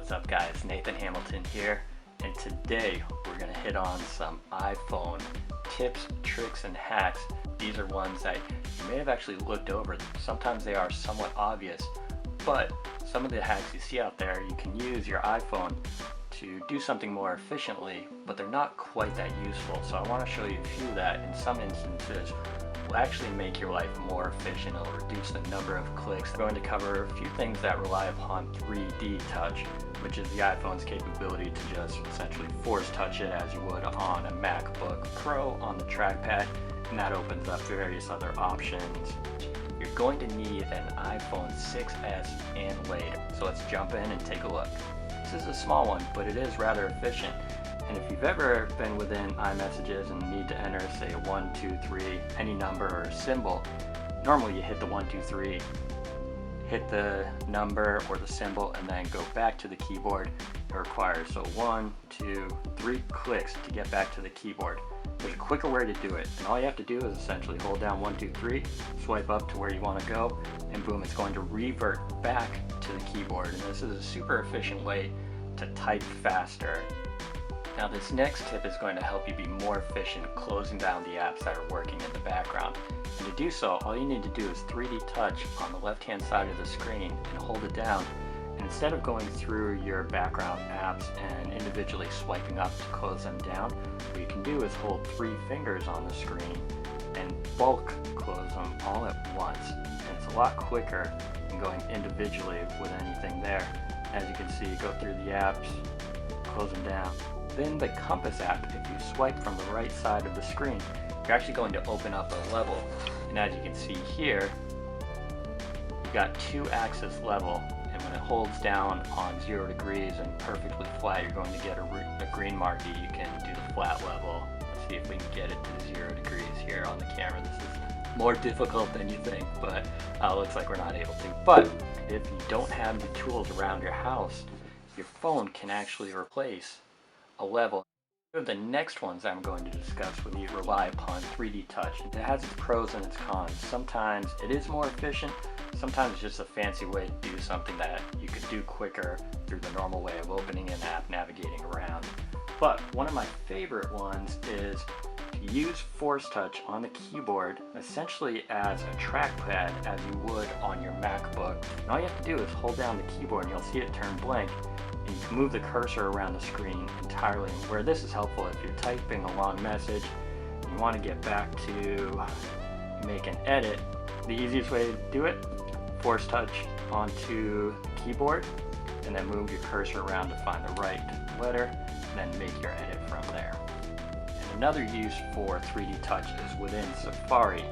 What's up guys, Nathan Hamilton here, and today we're going to hit on some iPhone tips, tricks, and hacks. These are ones that you may have actually looked over. Sometimes they are somewhat obvious, but some of the hacks you see out there, you can use your iPhone to do something more efficiently, but they're not quite that useful. So I want to show you a few that in some instances will actually make your life more efficient. It'll reduce the number of clicks. We're going to cover a few things that rely upon 3D touch, which is the iPhone's capability to just essentially force touch it as you would on a MacBook Pro on the trackpad, and that opens up various other options. You're going to need an iPhone 6s and later. So let's jump in and take a look. This is a small one, but it is rather efficient. And if you've ever been within iMessages and need to enter, say, a 1, 2, 3, any number or symbol, normally you hit the 1, 2, 3, hit the number or the symbol, and then go back to the keyboard. It requires 1, 2, 3 clicks to get back to the keyboard. There's a quicker way to do it, and all you have to do is essentially hold down 1, 2, 3, swipe up to where you want to go, and boom, it's going to revert back to the keyboard. And this is a super efficient way to type faster. Now this next tip is going to help you be more efficient closing down the apps that are working in the background. And to do so, all you need to do is 3D touch on the left hand side of the screen and hold it down. And instead of going through your background apps and individually swiping up to close them down, what you can do is hold 3 fingers on the screen and bulk close them all at once. And it's a lot quicker than going individually with anything there. As you can see, you go through the apps, close them down. Then the compass app, if you swipe from the right side of the screen, you're actually going to open up a level. And as you can see here, you've got 2-axis level, and when it holds down on 0 degrees and perfectly flat, you're going to get a green marquee. You can do the flat level. Let's see if we can get it to 0 degrees here on the camera. This is more difficult than you think, but looks like we're not able to. But if you don't have the tools around your house, your phone can actually replace a level. The next ones I'm going to discuss with you rely upon 3D touch. It has its pros and its cons. Sometimes it is more efficient, sometimes it's just a fancy way to do something that you could do quicker through the normal way of opening an app, navigating around. But one of my favorite ones is to use force touch on the keyboard essentially as a trackpad as you would on your MacBook. And all you have to do is hold down the keyboard and you'll see it turn blank. And you can move the cursor around the screen entirely. And where this is helpful, if you're typing a long message and you want to get back to make an edit, the easiest way to do it, force touch onto the keyboard and then move your cursor around to find the right letter and then make your edit from there. And another use for 3D touch is within Safari.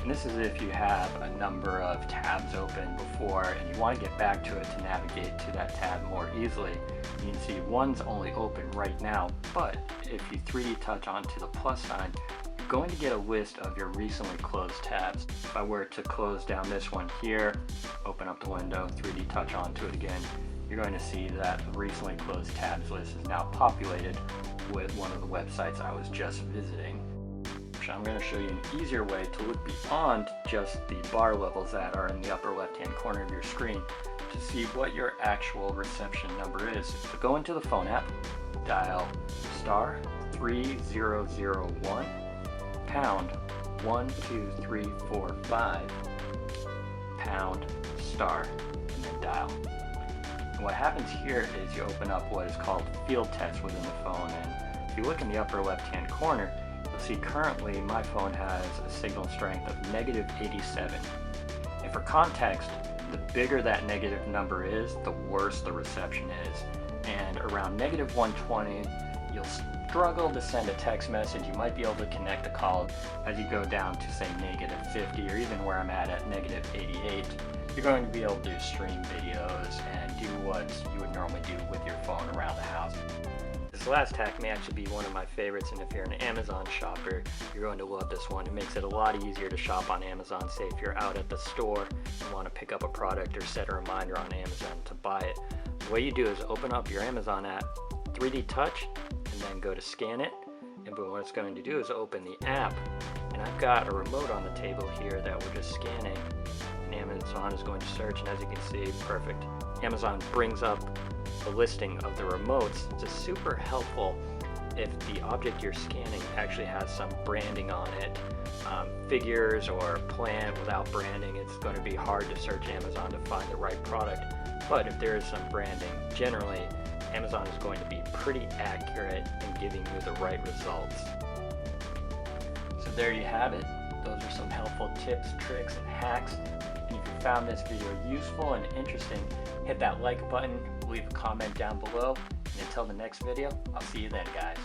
And this is if you have a number of tabs open before and you want to get back to it to navigate to that tab more easily. You can see one's only open right now, but if you 3D touch onto the plus sign, you're going to get a list of your recently closed tabs. If I were to close down this one here, open up the window, 3D touch onto it again, you're going to see that the recently closed tabs list is now populated with one of the websites I was just visiting. I'm going to show you an easier way to look beyond just the bar levels that are in the upper left hand corner of your screen to see what your actual reception number is. So go into the phone app, dial star 3001 pound 12345 pound star and then dial. And what happens here is you open up what is called field text within the phone, and if you look in the upper left hand corner, you'll see currently my phone has a signal strength of -87. And for context, the bigger that negative number is, the worse the reception is. And around -120, you'll struggle to send a text message. You might be able to connect a call. As you go down to say -50, or even where I'm at -88, you're going to be able to stream videos and do what you would normally do with your phone around the house. This last hack may actually be one of my favorites, and if you're an Amazon shopper, you're going to love this one. It makes it a lot easier to shop on Amazon. Say if you're out at the store and want to pick up a product or set a reminder on Amazon to buy it. The way you do is open up your Amazon app, 3D touch, and then go to scan it. And what it's going to do is open the app. And I've got a remote on the table here that we're just scanning. And Amazon is going to search, and as you can see, perfect. Amazon brings up the listing of the remotes, it's super helpful if the object you're scanning actually has some branding on it. Figures or plant without branding, it's going to be hard to search Amazon to find the right product. But if there is some branding, generally Amazon is going to be pretty accurate in giving you the right results. So there you have it. Those are some helpful tips, tricks, and hacks. And if you found this video useful and interesting, hit that like button, leave a comment down below, and until the next video, I'll see you then, guys.